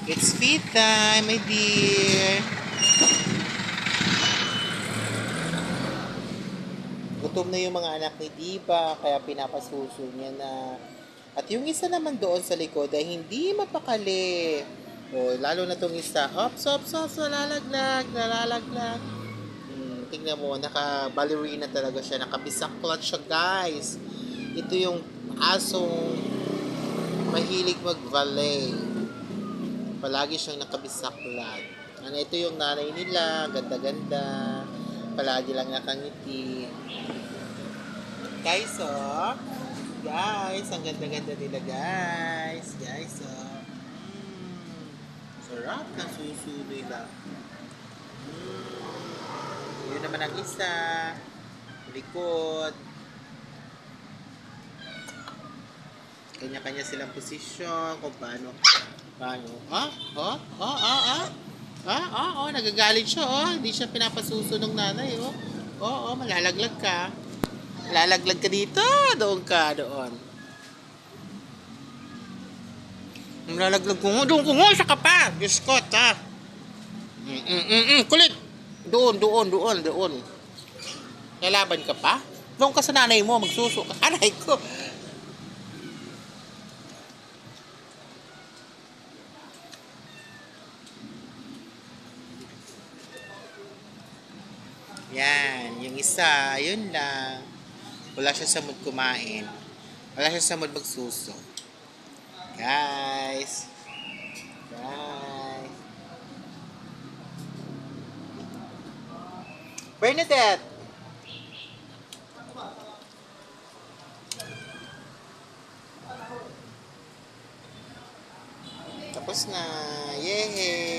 It's feed time, my dear. Gutom na yung mga anak ni Diva, kaya pinapasuso niya na. At yung isa naman doon sa likod ay hindi mapakali. O, lalo na tong isa. Ops, ops, ops, nalalaglag, nalalaglag. Tingnan mo, naka-ballerina talaga siya. Nakabisaklat siya, guys. Ito yung asong mahilig mag-ballet. Palagi siyang nakabisaklat. Ano, ito yung nanay nila, ganda-ganda. Palagi lang nakangiti. Guys, oh. Guys, ang ganda-ganda nila, guys. Guys, oh. Sarap ng susu nila. Yun naman ang isa. Likod. Kanya-kanya silang posisyon kung paano. Paano? Ah? Oh? Oh? Ah? Ah? Ah? Ah? Oh? Nagagalit siya, oh. Hindi siya pinapasuso ng nanay, oh. Oo, oh, malalaglag ka. Malalaglag ka dito. Doon ka, doon. Malalaglag ko. Doon ko nga, isa ka pa. Diyos ko, ta. Kulit. Doon, doon, doon, doon. Lalaban ka pa? Doon ka sa nanay mo, magsuso ka. Anay ko. Yan, yung isa, yun lang. Wala siya sa mood kumain. Wala siya sa mood magsuso. Guys. Guys. Bernadette! Tapos na. Yay!